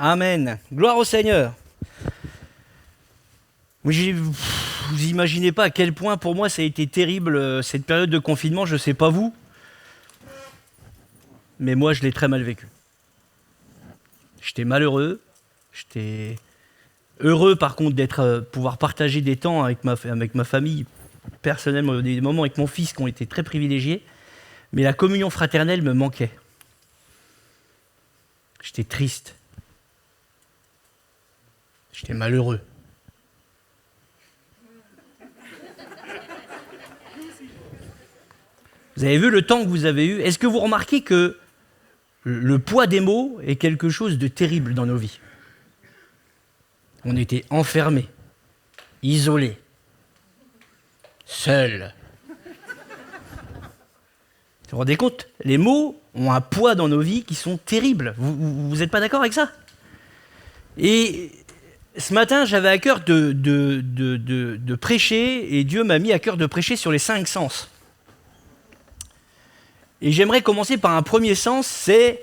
Amen. Gloire au Seigneur. Vous imaginez pas à quel point pour moi ça a été terrible cette période de confinement, je ne sais pas vous, mais moi je l'ai très mal vécu. J'étais malheureux, j'étais heureux par contre d'être pouvoir partager des temps avec ma famille, personnellement des moments avec mon fils qui ont été très privilégiés, mais la communion fraternelle me manquait. J'étais triste. J'étais malheureux. Vous avez vu le temps que vous avez eu? Est-ce que vous remarquez que le poids des mots est quelque chose de terrible dans nos vies? On était enfermés, isolés, seuls. Vous vous rendez compte? Les mots ont un poids dans nos vies qui sont terribles. Vous n'êtes pas d'accord avec ça? Et ce matin, j'avais à cœur de prêcher, et Dieu m'a mis à cœur de prêcher sur les 5 sens. Et j'aimerais commencer par un premier sens, c'est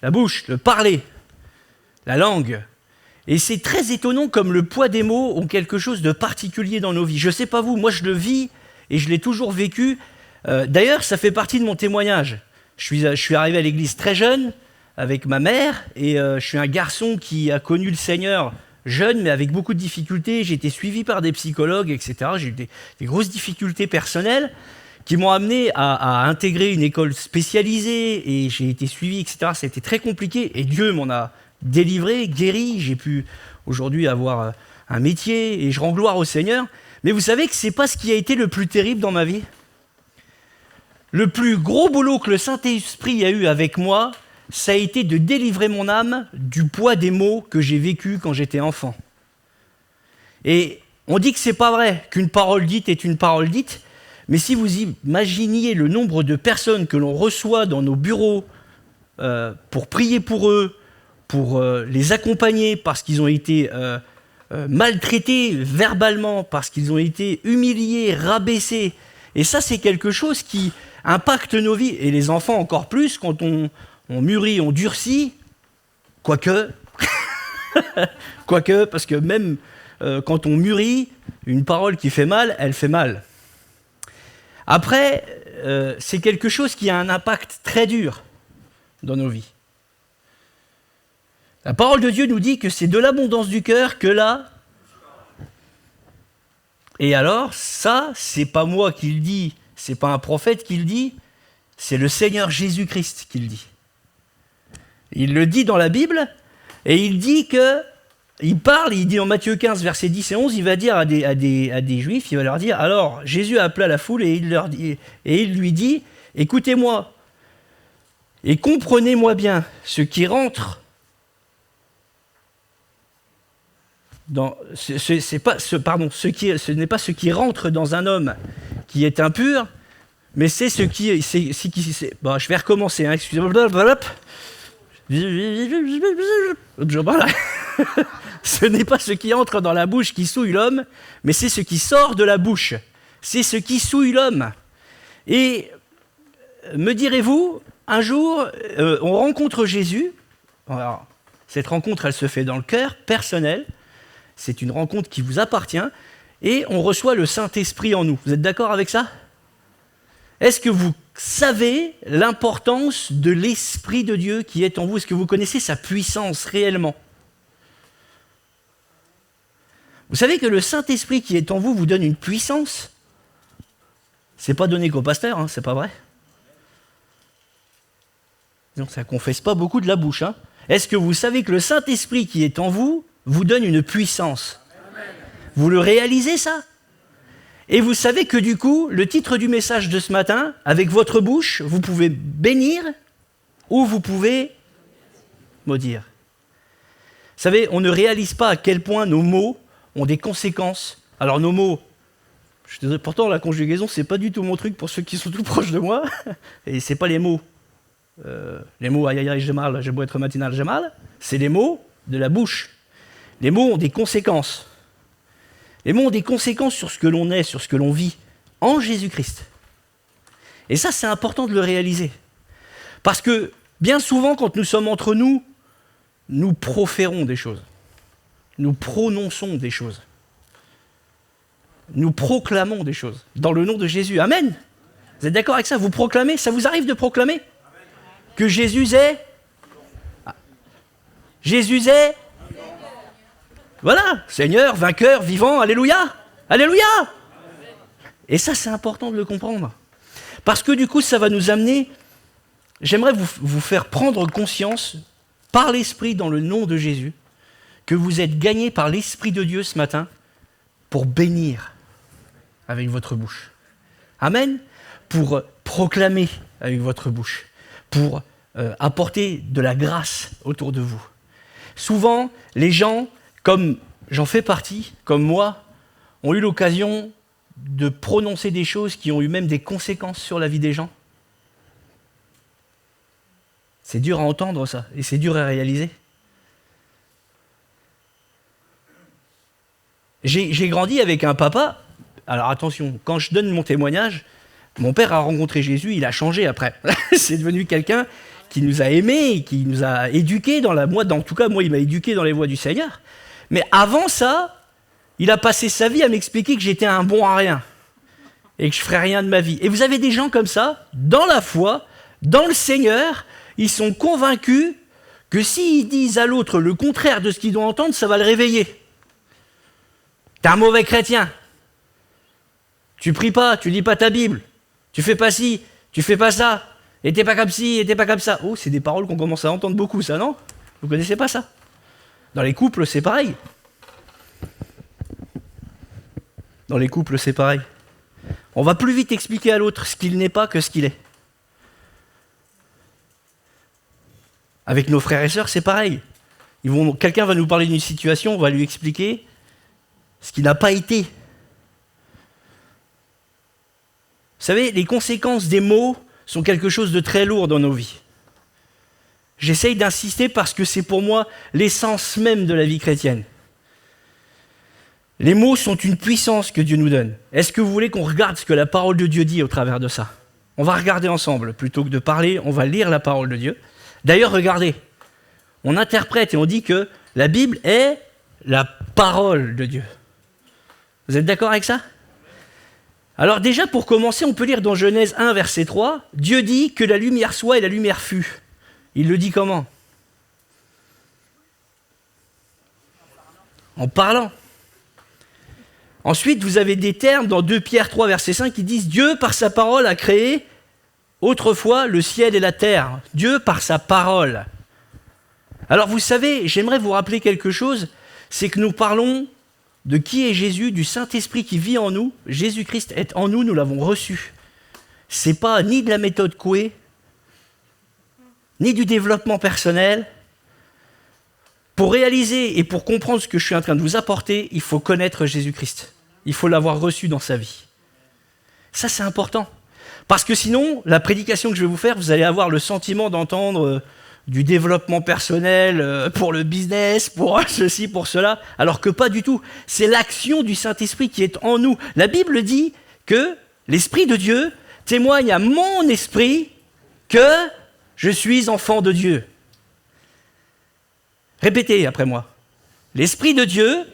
la bouche, le parler, la langue. Et c'est très étonnant comme le poids des mots ont quelque chose de particulier dans nos vies. Je ne sais pas vous, moi je le vis et je l'ai toujours vécu. D'ailleurs, ça fait partie de mon témoignage. Je suis arrivé à l'église très jeune avec ma mère et je suis un garçon qui a connu le Seigneur jeune mais avec beaucoup de difficultés. J'ai été suivi par des psychologues, etc. J'ai eu des grosses difficultés personnelles qui m'ont amené à intégrer une école spécialisée et j'ai été suivi, etc. Ça a été très compliqué et Dieu m'en a délivré, guéri. J'ai pu aujourd'hui avoir un métier et je rends gloire au Seigneur. Mais vous savez que ce n'est pas ce qui a été le plus terrible dans ma vie. Le plus gros boulot que le Saint-Esprit a eu avec moi, ça a été de délivrer mon âme du poids des mots que j'ai vécus quand j'étais enfant. Et on dit que c'est pas vrai, qu'une parole dite est une parole dite, mais si vous imaginiez le nombre de personnes que l'on reçoit dans nos bureaux pour prier pour eux, pour les accompagner parce qu'ils ont été maltraités verbalement, parce qu'ils ont été humiliés, rabaissés, et ça c'est quelque chose qui impacte nos vies, et les enfants encore plus, quand on mûrit, on durcit, quoique, parce que même quand on mûrit, une parole qui fait mal, elle fait mal. Après, c'est quelque chose qui a un impact très dur dans nos vies. La parole de Dieu nous dit que c'est de l'abondance du cœur que là. Et alors, ça, c'est pas moi qui le dis, c'est pas un prophète qui le dit, c'est le Seigneur Jésus-Christ qui le dit. Il le dit dans la Bible, et il dit que, il dit en Matthieu 15, versets 10 et 11, il va dire à des Juifs, il va leur dire, alors Jésus appela la foule et il lui dit, écoutez-moi et comprenez-moi bien, ce qui rentre ce n'est pas ce qui rentre dans un homme qui est impur, mais c'est ce qui... Bon, je vais recommencer, hein, excusez-moi. Ce n'est pas ce qui entre dans la bouche qui souille l'homme, mais c'est ce qui sort de la bouche. C'est ce qui souille l'homme. Et me direz-vous, un jour, on rencontre Jésus. Alors, cette rencontre, elle se fait dans le cœur, personnel. C'est une rencontre qui vous appartient. Et on reçoit le Saint-Esprit en nous. Vous êtes d'accord avec ça? Est-ce que vous savez l'importance de l'Esprit de Dieu qui est en vous? Est-ce que vous connaissez sa puissance réellement? Vous savez que le Saint-Esprit qui est en vous donne une puissance? C'est pas donné qu'au pasteur, hein, c'est pas vrai? Non, ça confesse pas beaucoup de la bouche. Hein. Est-ce que vous savez que le Saint-Esprit qui est en vous donne une puissance? Vous le réalisez ça? Et vous savez que du coup, le titre du message de ce matin, avec votre bouche, vous pouvez bénir ou vous pouvez maudire. Vous savez, on ne réalise pas à quel point nos mots ont des conséquences. Alors nos mots, je suis désolé, pourtant la conjugaison, c'est pas du tout mon truc pour ceux qui sont tout proches de moi, et c'est pas les mots aïe aïe aïe j'ai mal, j'ai beau être matinal, j'ai mal, c'est les mots de la bouche. Les mots ont des conséquences. Les mots ont des conséquences sur ce que l'on est, sur ce que l'on vit en Jésus-Christ. Et ça, c'est important de le réaliser. Parce que bien souvent, quand nous sommes entre nous, nous proférons des choses. Nous prononçons des choses. Nous proclamons des choses dans le nom de Jésus. Amen. Vous êtes d'accord avec ça? Vous proclamez? Ça vous arrive de proclamer que Jésus est? Jésus est? Voilà, Seigneur, vainqueur, vivant, alléluia. Alléluia. Et ça, c'est important de le comprendre. Parce que du coup, ça va nous amener... J'aimerais vous faire prendre conscience, par l'Esprit, dans le nom de Jésus, que vous êtes gagnés par l'Esprit de Dieu ce matin pour bénir avec votre bouche. Amen. Pour proclamer avec votre bouche. Pour apporter de la grâce autour de vous. Souvent, les gens, comme j'en fais partie, comme moi, ont eu l'occasion de prononcer des choses qui ont eu même des conséquences sur la vie des gens. C'est dur à entendre ça, et c'est dur à réaliser. J'ai grandi avec un papa, alors attention, quand je donne mon témoignage, mon père a rencontré Jésus, il a changé après. C'est devenu quelqu'un qui nous a aimés, qui nous a éduqués en tout cas, moi, il m'a éduqué dans les voies du Seigneur. Mais avant ça, il a passé sa vie à m'expliquer que j'étais un bon à rien et que je ferais rien de ma vie. Et vous avez des gens comme ça, dans la foi, dans le Seigneur, ils sont convaincus que s'ils disent à l'autre le contraire de ce qu'il doit entendre, ça va le réveiller. T'es un mauvais chrétien. Tu pries pas, tu lis pas ta Bible. Tu fais pas ci, tu fais pas ça. Et t'es pas comme ci, et t'es pas comme ça. Oh, c'est des paroles qu'on commence à entendre beaucoup, ça, non? Vous connaissez pas ça? Dans les couples, c'est pareil. Dans les couples, c'est pareil. On va plus vite expliquer à l'autre ce qu'il n'est pas que ce qu'il est. Avec nos frères et sœurs, c'est pareil. Quelqu'un va nous parler d'une situation, on va lui expliquer ce qui n'a pas été. Vous savez, les conséquences des mots sont quelque chose de très lourd dans nos vies. J'essaye d'insister parce que c'est pour moi l'essence même de la vie chrétienne. Les mots sont une puissance que Dieu nous donne. Est-ce que vous voulez qu'on regarde ce que la parole de Dieu dit au travers de ça? On va regarder ensemble. Plutôt que de parler, on va lire la parole de Dieu. D'ailleurs, regardez, on interprète et on dit que la Bible est la parole de Dieu. Vous êtes d'accord avec ça? Alors déjà, pour commencer, on peut lire dans Genèse 1, verset 3, Dieu dit que la lumière soit et la lumière fut. Il le dit comment? En parlant. Ensuite, vous avez des termes dans 2 Pierre 3, verset 5 qui disent « Dieu, par sa parole, a créé autrefois le ciel et la terre. » Dieu, par sa parole. Alors, vous savez, j'aimerais vous rappeler quelque chose, c'est que nous parlons de qui est Jésus, du Saint-Esprit qui vit en nous. Jésus-Christ est en nous, nous l'avons reçu. Ce n'est pas ni de la méthode Coué, ni du développement personnel. Pour réaliser et pour comprendre ce que je suis en train de vous apporter, il faut connaître Jésus-Christ. Il faut l'avoir reçu dans sa vie. Ça, c'est important. Parce que sinon, la prédication que je vais vous faire, vous allez avoir le sentiment d'entendre du développement personnel pour le business, pour ceci, pour cela, alors que pas du tout. C'est l'action du Saint-Esprit qui est en nous. La Bible dit que l'Esprit de Dieu témoigne à mon esprit que je suis enfant de Dieu. Répétez après moi. L'Esprit de Dieu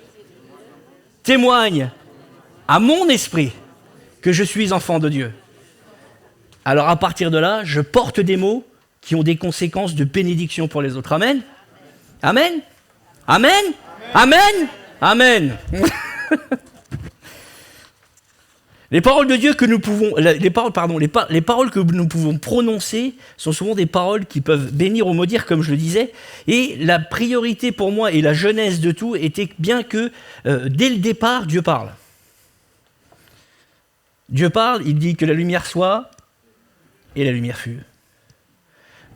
témoigne à mon esprit que je suis enfant de Dieu. Alors à partir de là, je porte des mots qui ont des conséquences de bénédiction pour les autres. Amen. Amen. Amen. Amen. Amen. Les paroles de Dieu que nous pouvons, les paroles que nous pouvons prononcer sont souvent des paroles qui peuvent bénir ou maudire, comme je le disais. Et la priorité pour moi et la genèse de tout était bien que dès le départ, Dieu parle. Dieu parle, il dit que la lumière soit, et la lumière fut.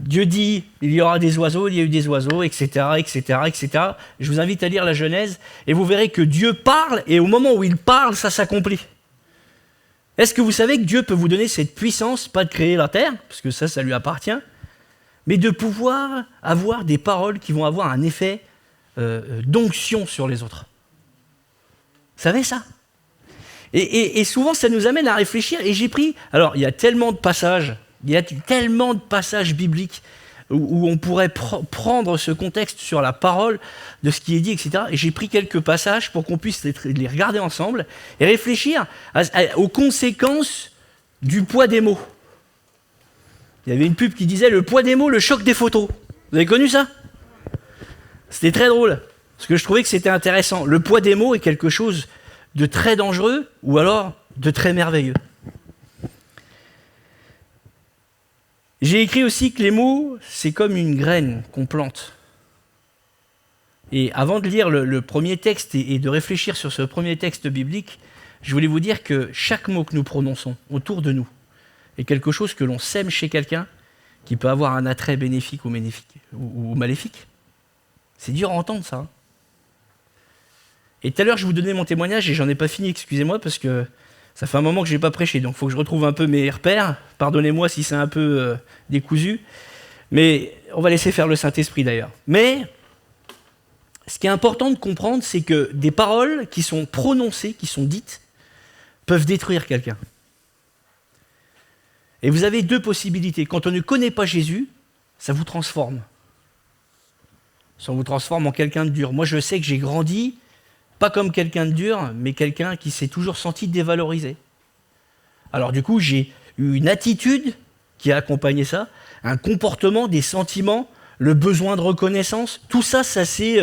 Dieu dit, il y aura des oiseaux, il y a eu des oiseaux, etc., etc., etc. Je vous invite à lire la Genèse, et vous verrez que Dieu parle, et au moment où il parle, ça s'accomplit. Est-ce que vous savez que Dieu peut vous donner cette puissance, pas de créer la terre, parce que ça lui appartient, mais de pouvoir avoir des paroles qui vont avoir un effet d'onction sur les autres? Vous savez ça? Et souvent, ça nous amène à réfléchir, et j'ai pris... Alors, il y a tellement de passages bibliques où on pourrait prendre ce contexte sur la parole de ce qui est dit, etc. Et j'ai pris quelques passages pour qu'on puisse les regarder ensemble et réfléchir aux conséquences du poids des mots. Il y avait une pub qui disait « Le poids des mots, le choc des photos ». Vous avez connu ça? C'était très drôle, parce que je trouvais que c'était intéressant. Le poids des mots est quelque chose de très dangereux ou alors de très merveilleux. J'ai écrit aussi que les mots, c'est comme une graine qu'on plante. Et avant de lire le premier texte et de réfléchir sur ce premier texte biblique, je voulais vous dire que chaque mot que nous prononçons autour de nous est quelque chose que l'on sème chez quelqu'un qui peut avoir un attrait bénéfique ou maléfique. C'est dur à entendre, ça. Hein. Et tout à l'heure, je vous donnais mon témoignage et j'en ai pas fini, excusez-moi, parce que ça fait un moment que je n'ai pas prêché, donc il faut que je retrouve un peu mes repères. Pardonnez-moi si c'est un peu décousu. Mais on va laisser faire le Saint-Esprit d'ailleurs. Mais ce qui est important de comprendre, c'est que des paroles qui sont prononcées, qui sont dites, peuvent détruire quelqu'un. Et vous avez deux possibilités. Quand on ne connaît pas Jésus, ça vous transforme. Ça vous transforme en quelqu'un de dur. Moi, je sais que j'ai grandi, pas comme quelqu'un de dur, mais quelqu'un qui s'est toujours senti dévalorisé. Alors du coup, j'ai eu une attitude qui a accompagné ça, un comportement, des sentiments, le besoin de reconnaissance. Tout ça, ça s'est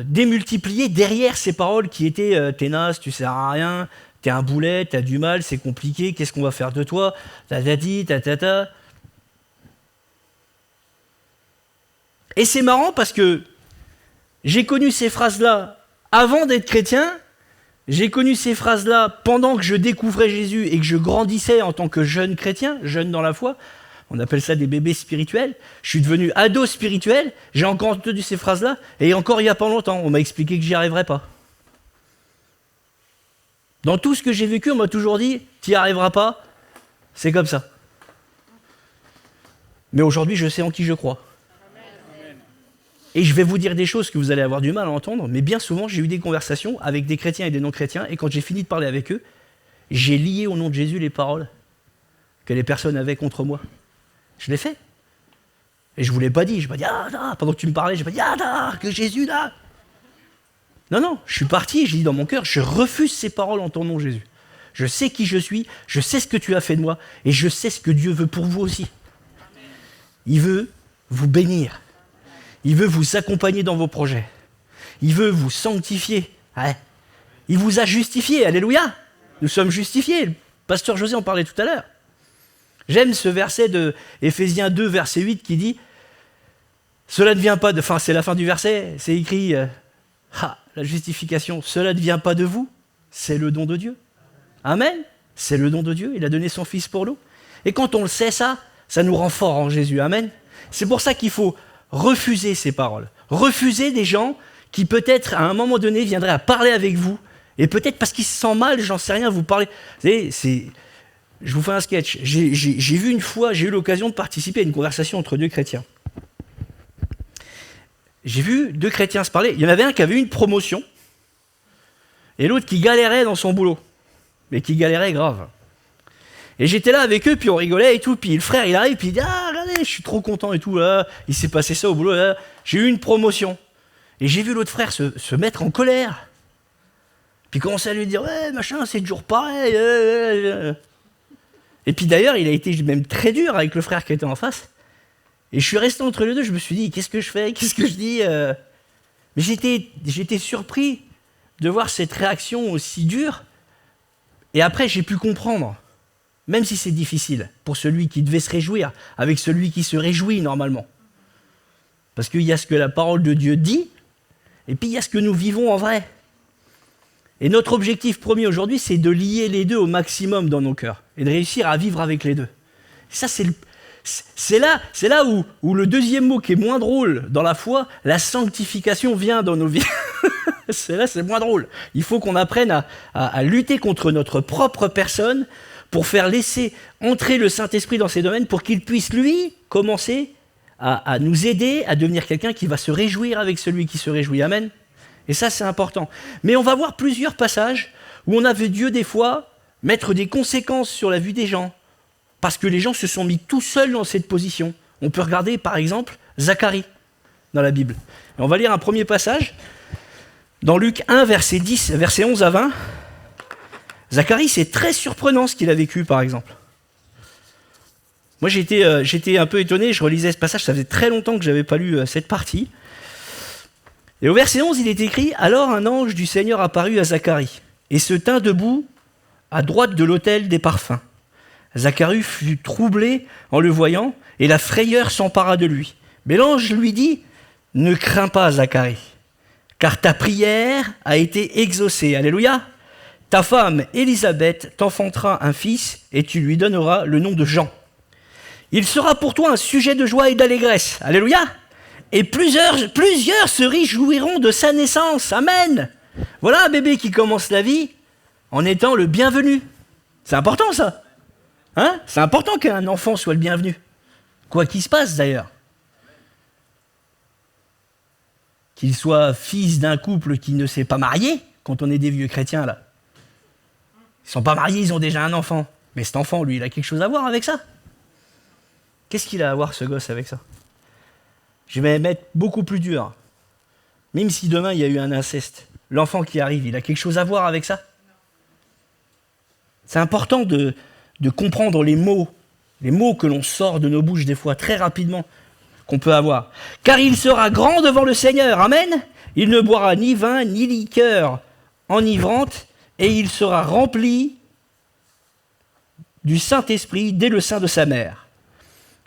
démultiplié derrière ces paroles qui étaient « t'es naze, tu sers à rien », « t'es un boulet, t'as du mal, c'est compliqué, qu'est-ce qu'on va faire de toi ?» Tatati, tatata. Et c'est marrant parce que j'ai connu ces phrases-là avant d'être chrétien, j'ai connu ces phrases-là pendant que je découvrais Jésus et que je grandissais en tant que jeune chrétien, jeune dans la foi. On appelle ça des bébés spirituels. Je suis devenu ado spirituel, j'ai encore entendu ces phrases-là, et encore il n'y a pas longtemps, on m'a expliqué que j'y arriverais pas. Dans tout ce que j'ai vécu, on m'a toujours dit « tu n'y arriveras pas, c'est comme ça ». Mais aujourd'hui, je sais en qui je crois. Et je vais vous dire des choses que vous allez avoir du mal à entendre, mais bien souvent, j'ai eu des conversations avec des chrétiens et des non-chrétiens, et quand j'ai fini de parler avec eux, j'ai lié au nom de Jésus les paroles que les personnes avaient contre moi. Je l'ai fait. Et je ne vous l'ai pas dit. Je n'ai pas dit, pendant que tu me parlais, je n'ai pas dit, que Jésus, là. Non, je suis parti et j'ai dit dans mon cœur, je refuse ces paroles en ton nom, Jésus. Je sais qui je suis, je sais ce que tu as fait de moi, et je sais ce que Dieu veut pour vous aussi. Il veut vous bénir. Il veut vous accompagner dans vos projets. Il veut vous sanctifier. Ouais. Il vous a justifié, alléluia. Nous sommes justifiés. Le pasteur José en parlait tout à l'heure. J'aime ce verset de Éphésiens 2, verset 8 qui dit « Cela ne vient pas de... » Enfin, c'est la fin du verset, c'est écrit la justification, cela ne vient pas de vous, c'est le don de Dieu. Amen. C'est le don de Dieu, il a donné son Fils pour nous. Et quand on le sait ça nous rend fort en Jésus. Amen. C'est pour ça qu'il faut refuser ces paroles. Refuser des gens qui peut-être à un moment donné viendraient à parler avec vous, et peut-être parce qu'ils se sentent mal, j'en sais rien, vous parlez... Vous savez, je vous fais un sketch. J'ai vu une fois, j'ai eu l'occasion de participer à une conversation entre deux chrétiens. J'ai vu deux chrétiens se parler. Il y en avait un qui avait eu une promotion et l'autre qui galérait dans son boulot. Mais qui galérait grave. Et j'étais là avec eux, puis on rigolait et tout. Puis le frère, il arrive, puis il dit « Ah, regardez, je suis trop content et tout. Là. Il s'est passé ça au boulot. Là. J'ai eu une promotion. » Et j'ai vu l'autre frère se mettre en colère. Puis commencer à lui dire « Ouais, machin, c'est toujours pareil. » Et puis d'ailleurs, il a été même très dur avec le frère qui était en face. Et je suis resté entre les deux, je me suis dit, qu'est-ce que je fais? Qu'est-ce que je dis? Mais j'étais surpris de voir cette réaction aussi dure. Et après, j'ai pu comprendre, même si c'est difficile, pour celui qui devait se réjouir, avec celui qui se réjouit normalement. Parce qu'il y a ce que la parole de Dieu dit, et puis il y a ce que nous vivons en vrai. Et notre objectif premier aujourd'hui, c'est de lier les deux au maximum dans nos cœurs, et de réussir à vivre avec les deux. Ça, c'est là où le deuxième mot qui est moins drôle dans la foi, la sanctification vient dans nos vies. C'est moins drôle. Il faut qu'on apprenne à lutter contre notre propre personne pour faire laisser entrer le Saint-Esprit dans ces domaines pour qu'il puisse, lui, commencer à nous aider à devenir quelqu'un qui va se réjouir avec celui qui se réjouit. Amen. Et ça, c'est important. Mais on va voir plusieurs passages où on a vu Dieu, des fois, mettre des conséquences sur la vie des gens. Parce que les gens se sont mis tout seuls dans cette position. On peut regarder par exemple Zacharie dans la Bible. Et on va lire un premier passage dans Luc 1, verset 11 à 20. Zacharie, c'est très surprenant ce qu'il a vécu par exemple. Moi j'étais un peu étonné, je relisais ce passage, ça faisait très longtemps que je n'avais pas lu cette partie. Et au verset 11, il est écrit « Alors un ange du Seigneur apparut à Zacharie et se tint debout à droite de l'autel des parfums. Zacharie fut troublé en le voyant, et la frayeur s'empara de lui. Mais l'ange lui dit « Ne crains pas, Zacharie, car ta prière a été exaucée. » Alléluia. « Ta femme, Élisabeth, t'enfantera un fils, et tu lui donneras le nom de Jean. Il sera pour toi un sujet de joie et d'allégresse. » Alléluia. « Et plusieurs se réjouiront de sa naissance. » Amen. Voilà un bébé qui commence la vie en étant le bienvenu. C'est important ça. Hein? C'est important qu'un enfant soit le bienvenu. Quoi qu'il se passe d'ailleurs. Qu'il soit fils d'un couple qui ne s'est pas marié, quand on est des vieux chrétiens là. Ils ne sont pas mariés, ils ont déjà un enfant. Mais cet enfant, lui, il a quelque chose à voir avec ça. Qu'est-ce qu'il a à voir ce gosse avec ça? Je vais mettre beaucoup plus dur. Même si demain il y a eu un inceste, l'enfant qui arrive, il a quelque chose à voir avec ça? C'est important de comprendre les mots que l'on sort de nos bouches des fois très rapidement, qu'on peut avoir. Car il sera grand devant le Seigneur, amen. Il ne boira ni vin ni liqueur enivrante, et il sera rempli du Saint-Esprit dès le sein de sa mère.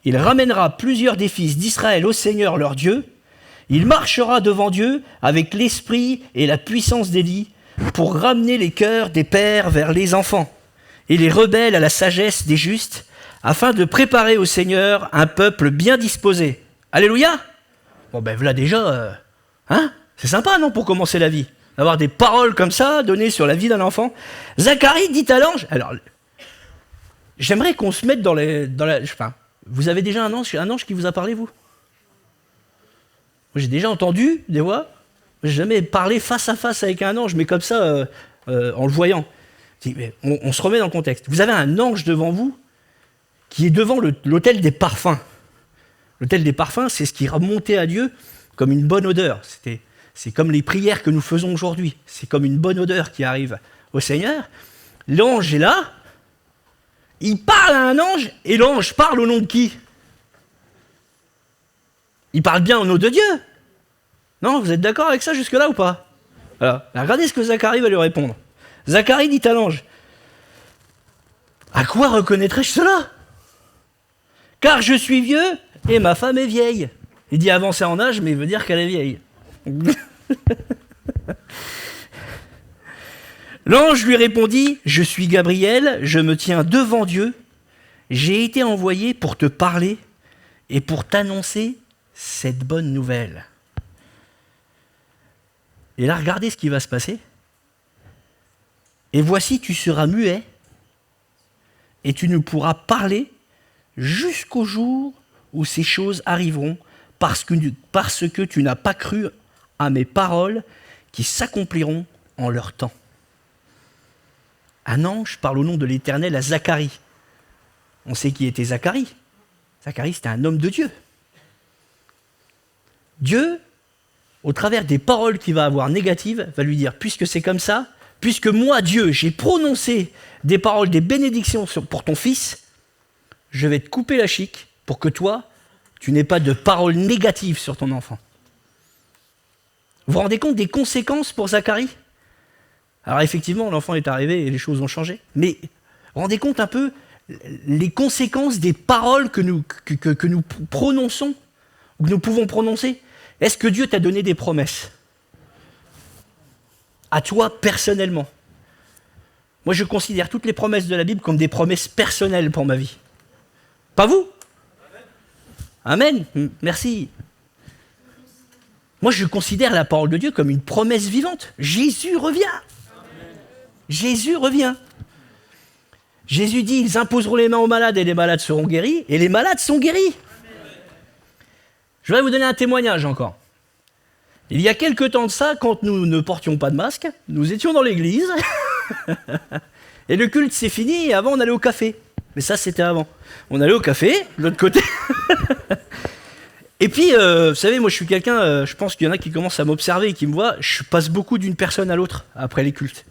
Il ramènera plusieurs des fils d'Israël au Seigneur leur Dieu. Il marchera devant Dieu avec l'esprit et la puissance d'Élie pour ramener les cœurs des pères vers les enfants et les rebelles à la sagesse des justes, afin de préparer au Seigneur un peuple bien disposé. Alléluia. Bon ben voilà déjà, c'est sympa non pour commencer la vie, d'avoir des paroles comme ça données sur la vie d'un enfant. Zacharie dit à l'ange, alors j'aimerais qu'on se mette dans la. Enfin, vous avez déjà un ange qui vous a parlé, vous? Moi, j'ai déjà entendu des voix. J'ai jamais parlé face à face avec un ange, mais comme ça, en le voyant. On se remet dans le contexte. Vous avez un ange devant vous qui est devant l'autel des parfums. L'autel des parfums, c'est ce qui remontait à Dieu comme une bonne odeur. C'est comme les prières que nous faisons aujourd'hui. C'est comme une bonne odeur qui arrive au Seigneur. L'ange est là. Il parle à un ange, et l'ange parle au nom de qui? Il parle bien au nom de Dieu. Non, vous êtes d'accord avec ça jusque-là ou pas? Alors, regardez ce que Zacharie va lui répondre. Zacharie dit à l'ange, « À quoi reconnaîtrais-je cela? Car je suis vieux et ma femme est vieille. » Il dit avancée en âge, mais il veut dire qu'elle est vieille. L'ange lui répondit, « Je suis Gabriel, je me tiens devant Dieu. J'ai été envoyé pour te parler et pour t'annoncer cette bonne nouvelle. » Et là, regardez ce qui va se passer. « Et voici, tu seras muet et tu ne pourras parler jusqu'au jour où ces choses arriveront parce que tu n'as pas cru à mes paroles qui s'accompliront en leur temps. » Un ange parle au nom de l'Éternel à Zacharie. On sait qui était Zacharie. Zacharie, c'était un homme de Dieu. Dieu, au travers des paroles qu'il va avoir négatives, va lui dire, puisque c'est comme ça, puisque moi, Dieu, j'ai prononcé des paroles, des bénédictions pour ton fils, je vais te couper la chique pour que toi, tu n'aies pas de paroles négatives sur ton enfant. Vous vous rendez compte des conséquences pour Zacharie? Alors effectivement, l'enfant est arrivé et les choses ont changé. Mais vous vous rendez compte un peu les conséquences des paroles que nous prononçons, que nous pouvons prononcer? Est-ce que Dieu t'a donné des promesses? À toi personnellement. Moi, je considère toutes les promesses de la Bible comme des promesses personnelles pour ma vie. Pas vous? Amen. Merci. Moi, je considère la parole de Dieu comme une promesse vivante. Jésus revient. Amen. Jésus revient. Jésus dit, ils imposeront les mains aux malades et les malades seront guéris, et les malades sont guéris. Amen. Je vais vous donner un témoignage encore. Il y a quelque temps de ça, quand nous ne portions pas de masque, nous étions dans l'église, et le culte s'est fini, et avant on allait au café. Mais ça, c'était avant. On allait au café, de l'autre côté. Et puis, vous savez, moi, je suis quelqu'un, je pense qu'il y en a qui commencent à m'observer et qui me voient, je passe beaucoup d'une personne à l'autre après les cultes.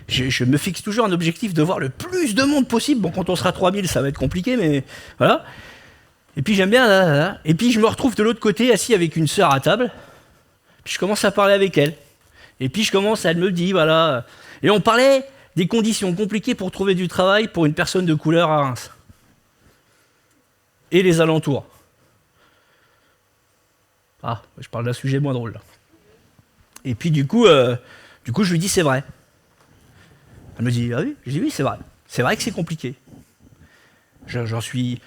Je me fixe toujours un objectif de voir le plus de monde possible. Bon, quand on sera 3000, ça va être compliqué, mais voilà. Et puis, j'aime bien, là. Et puis, je me retrouve de l'autre côté, assis avec une sœur à table. Puis, je commence à parler avec elle. Et puis, je commence, elle me dit, voilà. Et on parlait des conditions compliquées pour trouver du travail pour une personne de couleur à Reims. Et les alentours. Ah, je parle d'un sujet moins drôle, là. Et puis, du coup, je lui dis, c'est vrai. Elle me dit, ah oui? Je dis, oui, c'est vrai. C'est vrai que c'est compliqué. J'en suis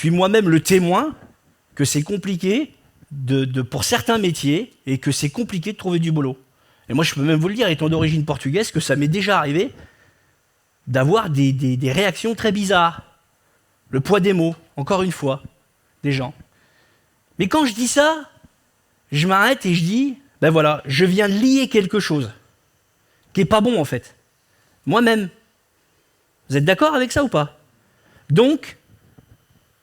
moi-même le témoin que c'est compliqué pour certains métiers et que c'est compliqué de trouver du boulot. Et moi, je peux même vous le dire, étant d'origine portugaise, que ça m'est déjà arrivé d'avoir des réactions très bizarres. Le poids des mots, encore une fois, des gens. Mais quand je dis ça, je m'arrête et je dis, ben voilà, je viens de lier quelque chose qui n'est pas bon en fait. Moi-même. Vous êtes d'accord avec ça ou pas? Donc,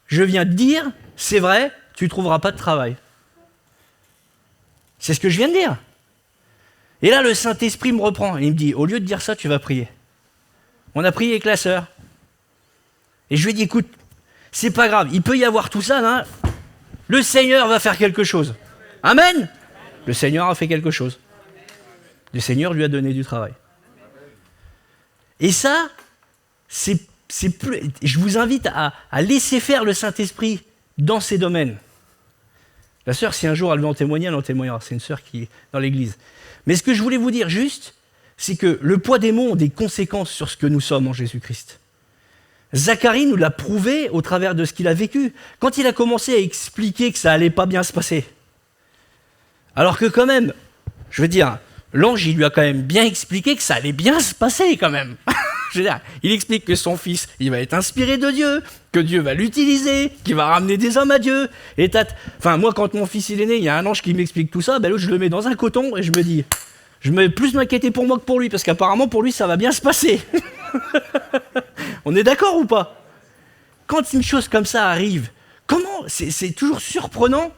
je viens de dire, c'est vrai, tu ne trouveras pas de travail. C'est ce que je viens de dire. Et là, le Saint-Esprit me reprend et il me dit, au lieu de dire ça, tu vas prier. On a prié avec la sœur. Et je lui ai dit, écoute, c'est pas grave, il peut y avoir tout ça, hein. Le Seigneur va faire quelque chose. Amen. Le Seigneur a fait quelque chose. Le Seigneur lui a donné du travail. Et ça, c'est plus. Je vous invite à laisser faire le Saint-Esprit dans ces domaines. La sœur, si un jour elle veut en témoigner, elle en témoignera. C'est une sœur qui est dans l'église. Mais ce que je voulais vous dire juste, c'est que le poids des mots ont des conséquences sur ce que nous sommes en Jésus-Christ. Zacharie nous l'a prouvé au travers de ce qu'il a vécu. Quand il a commencé à expliquer que ça allait pas bien se passer. Alors que quand même, je veux dire, l'ange, il lui a quand même bien expliqué que ça allait bien se passer quand même. Je veux dire, il explique que son fils, il va être inspiré de Dieu, que Dieu va l'utiliser, qu'il va ramener des hommes à Dieu. Et enfin, moi, quand mon fils il est né, il y a un ange qui m'explique tout ça, ben l'autre, je le mets dans un coton et je me dis, je vais plus m'inquiéter pour moi que pour lui, parce qu'apparemment, pour lui, ça va bien se passer. On est d'accord ou pas? Quand une chose comme ça arrive, comment? C'est toujours surprenant.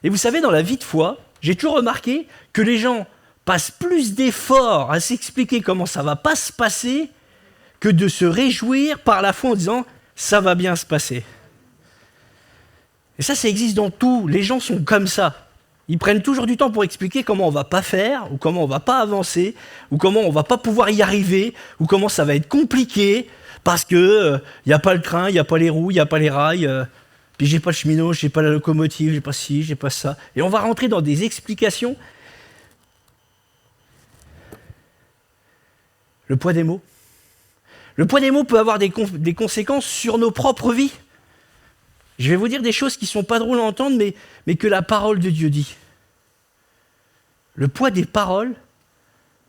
Et vous savez, dans la vie de foi, j'ai toujours remarqué que les gens passent plus d'efforts à s'expliquer comment ça va pas se passer que de se réjouir par la foi en disant « ça va bien se passer ». Et ça existe dans tout. Les gens sont comme ça. Ils prennent toujours du temps pour expliquer comment on va pas faire, ou comment on va pas avancer, ou comment on va pas pouvoir y arriver, ou comment ça va être compliqué, parce que y a pas le train, il y a pas les roues, il y a pas les rails, puis j'ai pas le cheminot, j'ai pas la locomotive, j'ai pas ci, j'ai pas ça. Et on va rentrer dans des explications. Le poids des mots. Le poids des mots peut avoir des conséquences sur nos propres vies. Je vais vous dire des choses qui ne sont pas drôles à entendre, mais que la parole de Dieu dit. Le poids des paroles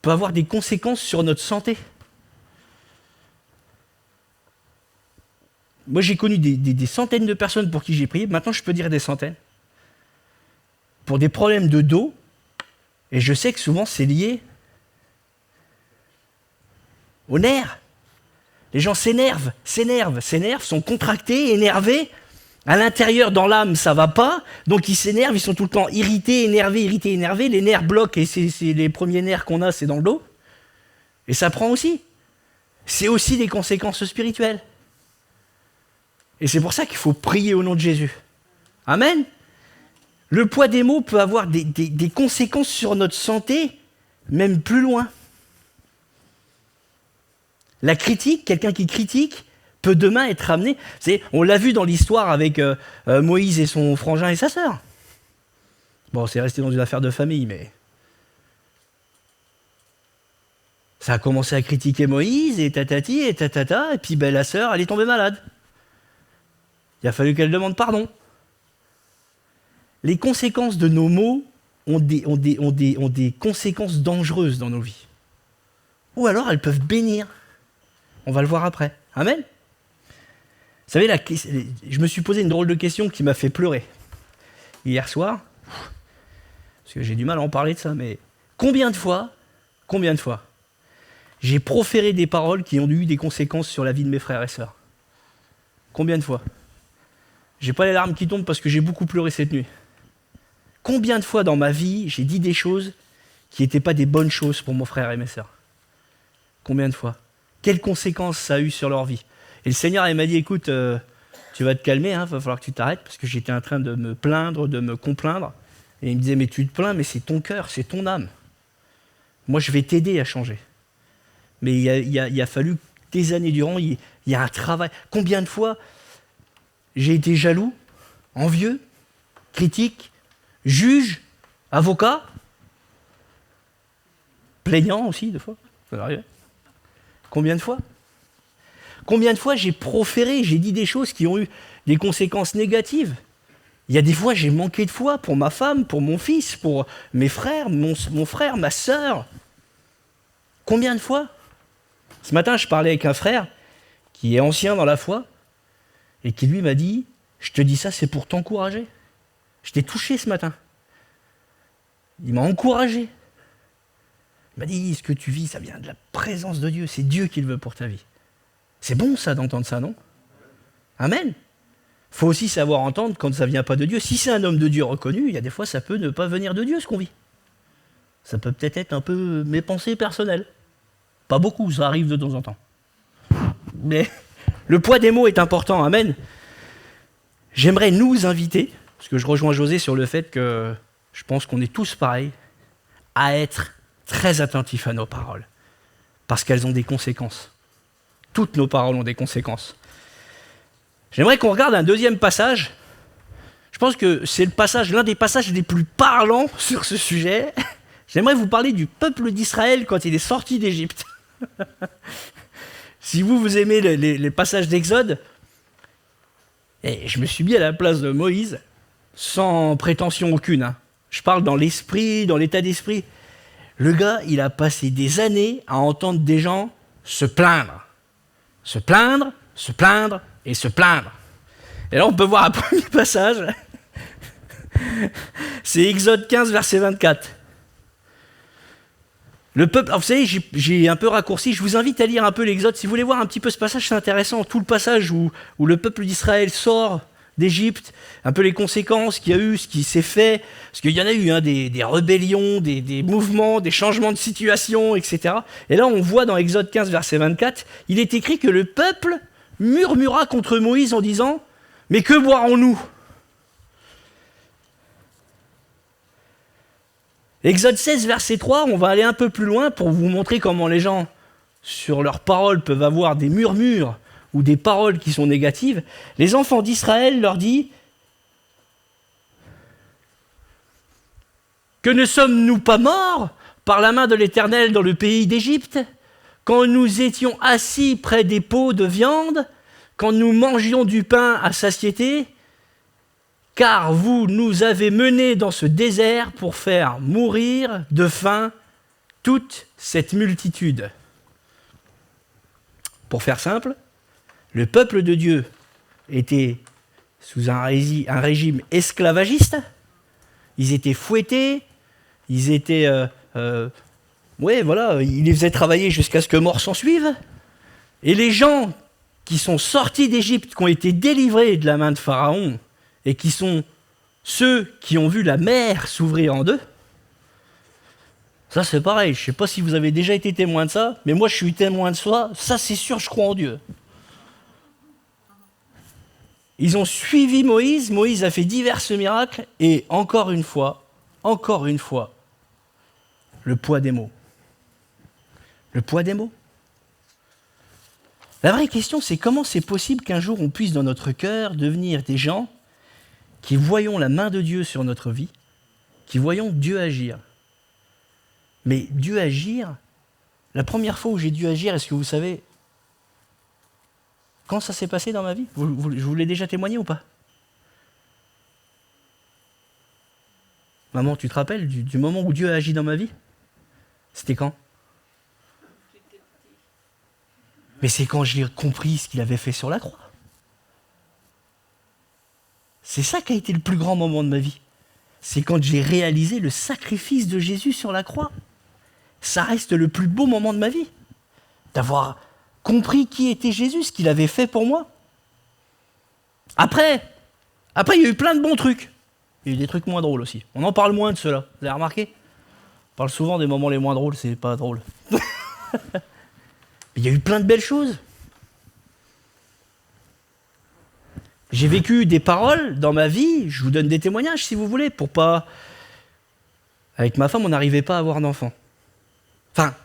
peut avoir des conséquences sur notre santé. Moi, j'ai connu des centaines de personnes pour qui j'ai prié. Maintenant, je peux dire des centaines. Pour des problèmes de dos. Et je sais que souvent, c'est lié aux nerfs. Les gens s'énervent, sont contractés, énervés. À l'intérieur, dans l'âme, ça va pas. Donc ils s'énervent, ils sont tout le temps irrités, énervés. Les nerfs bloquent et c'est les premiers nerfs qu'on a, c'est dans le dos. Et ça prend aussi. C'est aussi des conséquences spirituelles. Et c'est pour ça qu'il faut prier au nom de Jésus. Amen. Le poids des mots peut avoir des conséquences sur notre santé, même plus loin. La critique, quelqu'un qui critique, peut demain être amené. On l'a vu dans l'histoire avec Moïse et son frangin et sa sœur. Bon, c'est resté dans une affaire de famille, mais ça a commencé à critiquer Moïse et tatati et tatata, et puis ben, la sœur, elle est tombée malade. Il a fallu qu'elle demande pardon. Les conséquences de nos mots ont des conséquences dangereuses dans nos vies. Ou alors elles peuvent bénir. On va le voir après. Amen. Vous savez, je me suis posé une drôle de question qui m'a fait pleurer. Hier soir, parce que j'ai du mal à en parler de ça, mais combien de fois, j'ai proféré des paroles qui ont eu des conséquences sur la vie de mes frères et sœurs? Combien de fois? J'ai pas les larmes qui tombent parce que j'ai beaucoup pleuré cette nuit. Combien de fois dans ma vie j'ai dit des choses qui n'étaient pas des bonnes choses pour mon frère et mes sœurs? Combien de fois? Quelles conséquences ça a eu sur leur vie? Et le Seigneur, il m'a dit, écoute, tu vas te calmer, va falloir que tu t'arrêtes, parce que j'étais en train de me plaindre, de me complaindre. Et il me disait, mais tu te plains, mais c'est ton cœur, c'est ton âme. Moi, je vais t'aider à changer. Mais il a fallu des années durant, il y a un travail. Combien de fois j'ai été jaloux, envieux, critique, juge, avocat, plaignant aussi, des fois, ça m'est arrivé. Combien de fois? Combien de fois j'ai proféré, j'ai dit des choses qui ont eu des conséquences négatives? Il y a des fois, j'ai manqué de foi pour ma femme, pour mon fils, pour mes frères, mon frère, ma sœur. Combien de fois? Ce matin, je parlais avec un frère qui est ancien dans la foi et qui lui m'a dit, je te dis ça, c'est pour t'encourager. Je t'ai touché ce matin. Il m'a encouragé. Il m'a dit, ce que tu vis, ça vient de la présence de Dieu. C'est Dieu qui le veut pour ta vie. C'est bon ça d'entendre ça, non? Amen. Il faut aussi savoir entendre quand ça ne vient pas de Dieu. Si c'est un homme de Dieu reconnu, il y a des fois, ça peut ne pas venir de Dieu, ce qu'on vit. Ça peut peut-être être un peu mes pensées personnelles. Pas beaucoup, ça arrive de temps en temps. Mais le poids des mots est important, amen. J'aimerais nous inviter, parce que je rejoins José sur le fait que je pense qu'on est tous pareils, à être très attentifs à nos paroles, parce qu'elles ont des conséquences. Toutes nos paroles ont des conséquences. J'aimerais qu'on regarde un deuxième passage. Je pense que c'est l'un des passages les plus parlants sur ce sujet. J'aimerais vous parler du peuple d'Israël quand il est sorti d'Égypte. Si vous aimez les passages d'Exode, et je me suis mis à la place de Moïse, sans prétention aucune. Hein. Je parle dans l'esprit, dans l'état d'esprit. Le gars, il a passé des années à entendre des gens se plaindre. Se plaindre, se plaindre et se plaindre. Et là, on peut voir un premier passage. C'est Exode 15, verset 24. Le peuple, alors vous savez, j'ai un peu raccourci, je vous invite à lire un peu l'Exode. Si vous voulez voir un petit peu ce passage, c'est intéressant. Tout le passage où le peuple d'Israël sort d'Égypte, un peu les conséquences qu'il y a eu, ce qui s'est fait. Parce qu'il y en a eu des rébellions, des mouvements, des changements de situation, etc. Et là, on voit dans Exode 15, verset 24, il est écrit que le peuple murmura contre Moïse en disant « Mais que boirons-nous » Exode 16, verset 3, on va aller un peu plus loin pour vous montrer comment les gens, sur leurs paroles, peuvent avoir des murmures ou des paroles qui sont négatives. Les enfants d'Israël leur disent « Que ne sommes-nous pas morts par la main de l'Éternel dans le pays d'Égypte, quand nous étions assis près des pots de viande, quand nous mangions du pain à satiété ? Car vous nous avez menés dans ce désert pour faire mourir de faim toute cette multitude. » Pour faire simple, le peuple de Dieu était sous un régime esclavagiste, ils étaient fouettés, ils étaient... ils les faisaient travailler jusqu'à ce que mort s'en suive, et les gens qui sont sortis d'Égypte, qui ont été délivrés de la main de Pharaon, et qui sont ceux qui ont vu la mer s'ouvrir en deux, ça c'est pareil, je ne sais pas si vous avez déjà été témoin de ça, mais moi je suis témoin de ça, ça c'est sûr, je crois en Dieu. Ils ont suivi Moïse, Moïse a fait divers miracles, et encore une fois, le poids des mots. Le poids des mots. La vraie question, c'est comment c'est possible qu'un jour on puisse dans notre cœur devenir des gens qui voyons la main de Dieu sur notre vie, qui voyons Dieu agir. Mais Dieu agir, la première fois où j'ai dû agir, est-ce que vous savez quand ça s'est passé dans ma vie? Je vous l'ai déjà témoigné ou pas? Maman, tu te rappelles du moment où Dieu a agi dans ma vie? C'était quand? Mais c'est quand j'ai compris ce qu'il avait fait sur la croix. C'est ça qui a été le plus grand moment de ma vie. C'est quand j'ai réalisé le sacrifice de Jésus sur la croix. Ça reste le plus beau moment de ma vie. D'avoir compris qui était Jésus, ce qu'il avait fait pour moi. Après, il y a eu plein de bons trucs. Il y a eu des trucs moins drôles aussi. On en parle moins de ceux-là. Vous avez remarqué ? On parle souvent des moments les moins drôles, c'est pas drôle. Il y a eu plein de belles choses. J'ai vécu des paroles dans ma vie, je vous donne des témoignages si vous voulez, pour pas... Avec ma femme, on n'arrivait pas à avoir d'enfants. Enfin,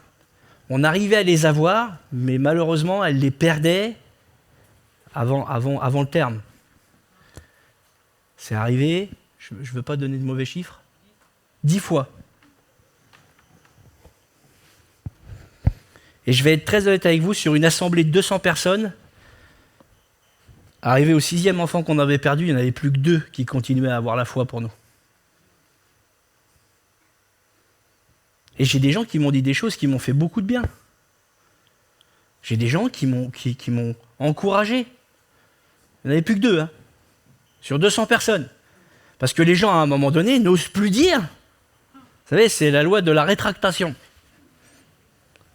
on arrivait à les avoir, mais malheureusement, elle les perdait avant le terme. C'est arrivé, je ne veux pas donner de mauvais chiffres, 10 fois. Et je vais être très honnête avec vous, sur une assemblée de 200 personnes, arrivé au 6e enfant qu'on avait perdu, il n'y en avait plus que 2 qui continuaient à avoir la foi pour nous. Et j'ai des gens qui m'ont dit des choses qui m'ont fait beaucoup de bien. J'ai des gens qui m'ont encouragé. Il n'y en avait plus que 2, sur 200 personnes. Parce que les gens, à un moment donné, n'osent plus dire. Vous savez, c'est la loi de la rétractation.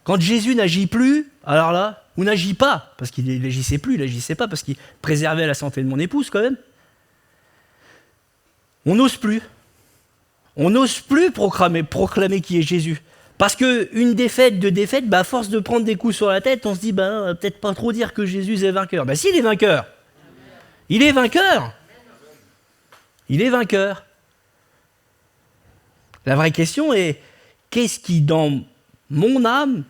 Quand Jésus n'agit plus, alors là, ou n'agit pas, parce qu'il n'agissait plus, il n'agissait pas, parce qu'il préservait la santé de mon épouse quand même, on n'ose plus. On n'ose plus proclamer qui est Jésus. Parce qu'une défaite, 2 défaites, à force de prendre des coups sur la tête, on se dit, on va peut-être pas trop dire que Jésus est vainqueur. Si, il est vainqueur. Il est vainqueur. Il est vainqueur. La vraie question est, qu'est-ce qui, dans mon âme,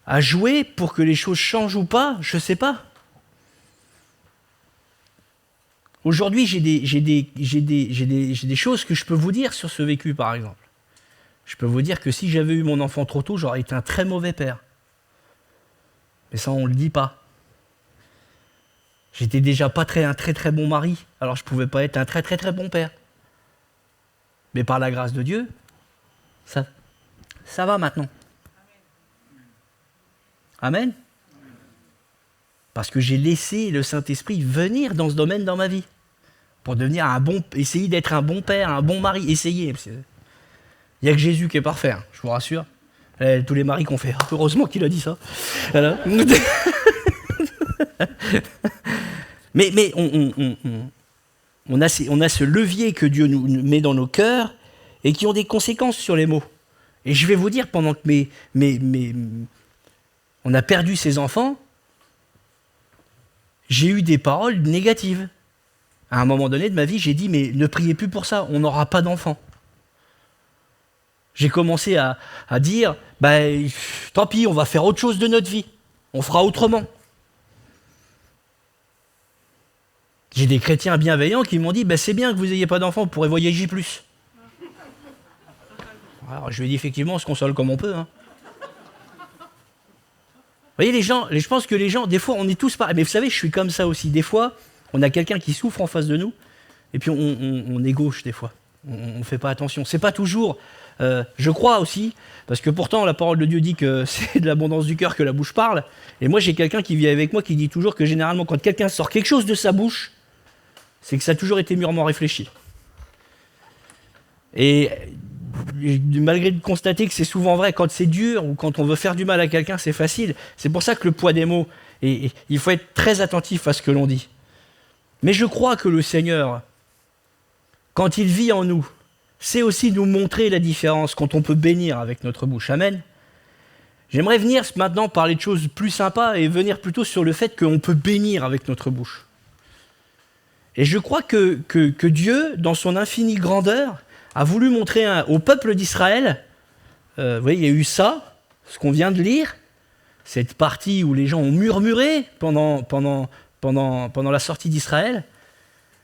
a joué pour que les choses changent ou pas ? Je ne sais pas. Aujourd'hui, j'ai des choses que je peux vous dire sur ce vécu, par exemple. Je peux vous dire que si j'avais eu mon enfant trop tôt, j'aurais été un très mauvais père. Mais ça, on ne le dit pas. J'étais déjà pas un très bon mari, alors je ne pouvais pas être un très bon père. Mais par la grâce de Dieu, ça va maintenant. Amen. Parce que j'ai laissé le Saint-Esprit venir dans ce domaine dans ma vie. Pour devenir essayer d'être un bon père, un bon mari, essayer. Il n'y a que Jésus qui est parfait, je vous rassure. Tous les maris qu'on fait, heureusement qu'il a dit ça. Voilà. mais on a ce levier que Dieu nous met dans nos cœurs et qui ont des conséquences sur les mots. Et je vais vous dire, pendant que on a perdu ses enfants, j'ai eu des paroles négatives. À un moment donné de ma vie, j'ai dit, mais ne priez plus pour ça, on n'aura pas d'enfants. J'ai commencé à dire, tant pis, on va faire autre chose de notre vie. On fera autrement. J'ai des chrétiens bienveillants qui m'ont dit, c'est bien que vous n'ayez pas d'enfants, vous pourrez voyager plus. Alors je lui ai dit, effectivement, on se console comme on peut. Vous voyez, les gens, je pense que les gens, des fois, on est tous pareils. Mais vous savez, je suis comme ça aussi. Des fois, on a quelqu'un qui souffre en face de nous, et puis on est gauche des fois. On ne fait pas attention. C'est pas toujours... je crois aussi, parce que pourtant la parole de Dieu dit que c'est de l'abondance du cœur que la bouche parle. Et moi, j'ai quelqu'un qui vit avec moi qui dit toujours que généralement, quand quelqu'un sort quelque chose de sa bouche, c'est que ça a toujours été mûrement réfléchi. Et malgré de constater que c'est souvent vrai, quand c'est dur ou quand on veut faire du mal à quelqu'un, c'est facile. C'est pour ça que le poids des mots, et il faut être très attentif à ce que l'on dit. Mais je crois que le Seigneur, quand il vit en nous, sait aussi nous montrer la différence quand on peut bénir avec notre bouche. Amen. J'aimerais venir maintenant parler de choses plus sympas et venir plutôt sur le fait qu'on peut bénir avec notre bouche. Et je crois que Dieu, dans son infinie grandeur, a voulu montrer au peuple d'Israël, vous voyez, il y a eu ça, ce qu'on vient de lire, cette partie où les gens ont murmuré pendant la sortie d'Israël,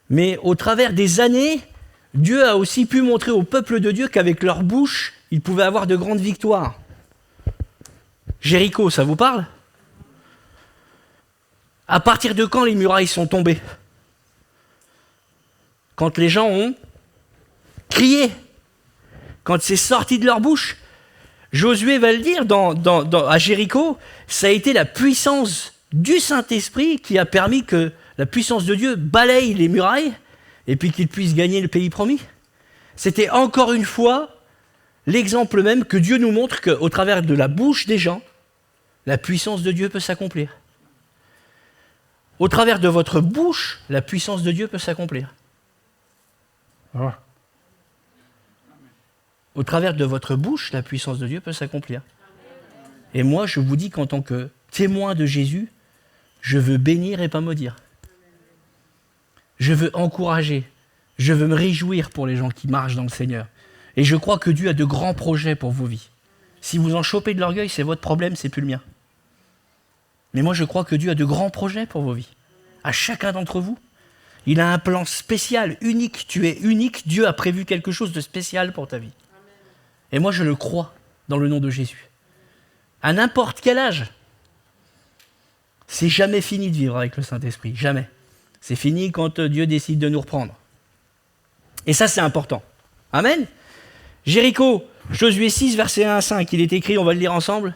mais au travers des années, Dieu a aussi pu montrer au peuple de Dieu qu'avec leur bouche, ils pouvaient avoir de grandes victoires. Jéricho, ça vous parle ? À partir de quand les murailles sont tombées ? Quand les gens ont crié, quand c'est sorti de leur bouche. Josué va le dire à Jéricho, ça a été la puissance du Saint-Esprit qui a permis que la puissance de Dieu balaye les murailles et puis qu'ils puissent gagner le pays promis. C'était encore une fois l'exemple même que Dieu nous montre qu'au travers de la bouche des gens, la puissance de Dieu peut s'accomplir. Au travers de votre bouche, la puissance de Dieu peut s'accomplir. Ah. Au travers de votre bouche, la puissance de Dieu peut s'accomplir. Et moi, je vous dis qu'en tant que témoin de Jésus, je veux bénir et pas maudire. Je veux encourager. Je veux me réjouir pour les gens qui marchent dans le Seigneur. Et je crois que Dieu a de grands projets pour vos vies. Si vous en chopez de l'orgueil, c'est votre problème, c'est plus le mien. Mais moi, je crois que Dieu a de grands projets pour vos vies. À chacun d'entre vous. Il a un plan spécial, unique. Tu es unique. Dieu a prévu quelque chose de spécial pour ta vie. Et moi, je le crois dans le nom de Jésus. À n'importe quel âge. C'est jamais fini de vivre avec le Saint-Esprit. Jamais. C'est fini quand Dieu décide de nous reprendre. Et ça, c'est important. Amen. Jéricho, Josué 6, verset 1 à 5. Il est écrit, on va le lire ensemble.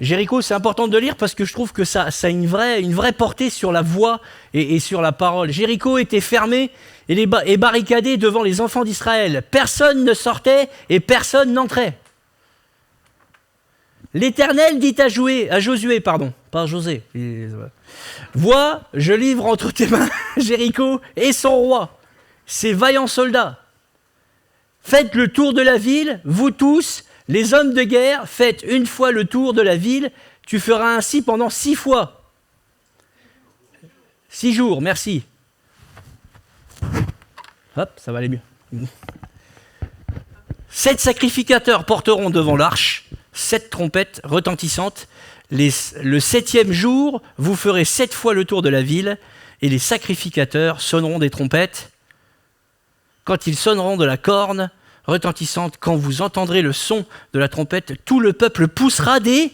Jéricho, c'est important de le lire parce que je trouve que ça a une vraie portée sur la voix et sur la parole. Jéricho était fermé et barricadé devant les enfants d'Israël. Personne ne sortait et personne n'entrait. L'Éternel dit à Josué, pas José. Vois, je livre entre tes mains Jéricho et son roi, ses vaillants soldats. Faites le tour de la ville, vous tous, les hommes de guerre, faites une fois le tour de la ville. Tu feras ainsi pendant 6 fois. 6 jours, merci. Hop, ça va aller mieux. 7 sacrificateurs porteront devant l'arche 7 trompettes retentissantes. Le 7e jour, vous ferez 7 fois le tour de la ville et les sacrificateurs sonneront des trompettes. Quand ils sonneront de la corne retentissante, quand vous entendrez le son de la trompette, tout le peuple poussera des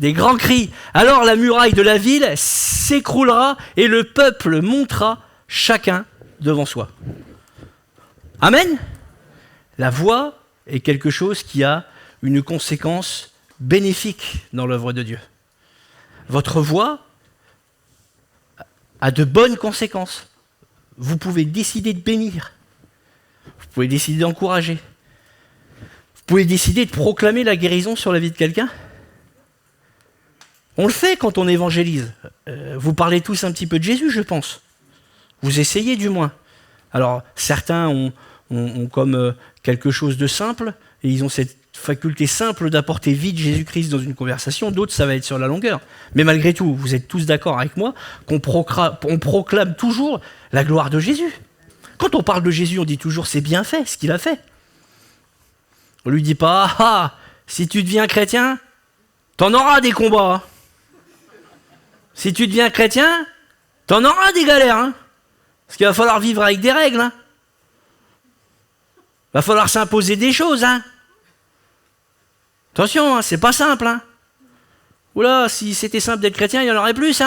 grands cris. Alors la muraille de la ville s'écroulera et le peuple montera chacun devant soi. Amen. La voix est quelque chose qui a une conséquence bénéfique dans l'œuvre de Dieu. Votre voix a de bonnes conséquences. Vous pouvez décider de bénir. Vous pouvez décider d'encourager. Vous pouvez décider de proclamer la guérison sur la vie de quelqu'un. On le fait quand on évangélise. Vous parlez tous un petit peu de Jésus, je pense. Vous essayez du moins. Alors, certains ont comme quelque chose de simple, et ils ont cette faculté simple d'apporter vite Jésus-Christ dans une conversation. D'autres, ça va être sur la longueur. Mais malgré tout, vous êtes tous d'accord avec moi qu'on proclame toujours la gloire de Jésus. Quand on parle de Jésus, on dit toujours c'est bien fait, ce qu'il a fait. On lui dit pas si tu deviens chrétien, t'en auras des combats. Si tu deviens chrétien, t'en auras des galères. Parce qu'il va falloir vivre avec des règles. Va falloir s'imposer des choses. Attention, c'est pas simple. Oula, si c'était simple d'être chrétien, il y en aurait plus.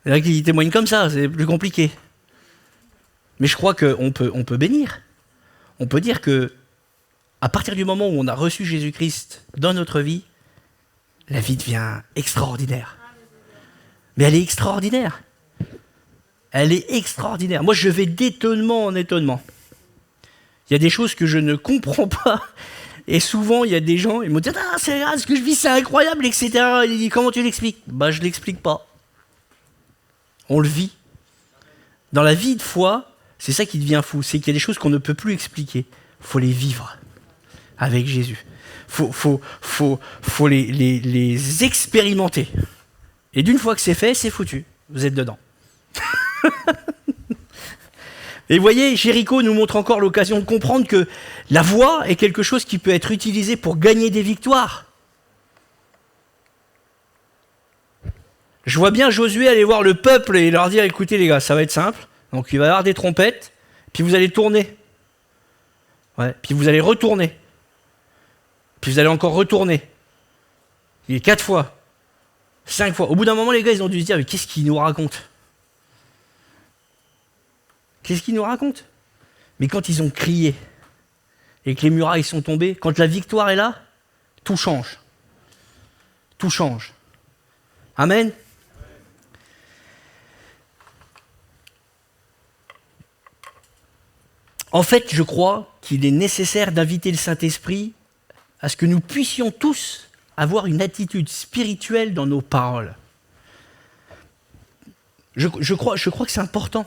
Il y en a qui témoignent comme ça, c'est plus compliqué. Mais je crois qu'on peut bénir. On peut dire que à partir du moment où on a reçu Jésus-Christ dans notre vie, la vie devient extraordinaire. Mais elle est extraordinaire. Elle est extraordinaire. Moi, je vais d'étonnement en étonnement. Il y a des choses que je ne comprends pas. Et souvent, il y a des gens, ils me disent « ce que je vis, c'est incroyable, etc. » Il dit « Comment tu l'expliques ?» Je ne l'explique pas. On le vit. Dans la vie de foi, c'est ça qui devient fou. C'est qu'il y a des choses qu'on ne peut plus expliquer. Il faut les vivre avec Jésus. Faut les expérimenter. Et d'une fois que c'est fait, c'est foutu. Vous êtes dedans. Et vous voyez, Jéricho nous montre encore l'occasion de comprendre que la voix est quelque chose qui peut être utilisé pour gagner des victoires. Je vois bien Josué aller voir le peuple et leur dire, écoutez les gars, ça va être simple. Donc il va y avoir des trompettes, puis vous allez tourner. Puis vous allez retourner. Puis vous allez encore retourner. Il est 4 fois. 5 fois. Au bout d'un moment, les gars, ils ont dû se dire, mais qu'est-ce qu'il nous raconte ? Qu'est-ce qu'il nous raconte ? Mais quand ils ont crié et que les murailles sont tombées, quand la victoire est là, tout change. Tout change. Amen. En fait, je crois qu'il est nécessaire d'inviter le Saint-Esprit à ce que nous puissions tous avoir une attitude spirituelle dans nos paroles. Je crois que c'est important.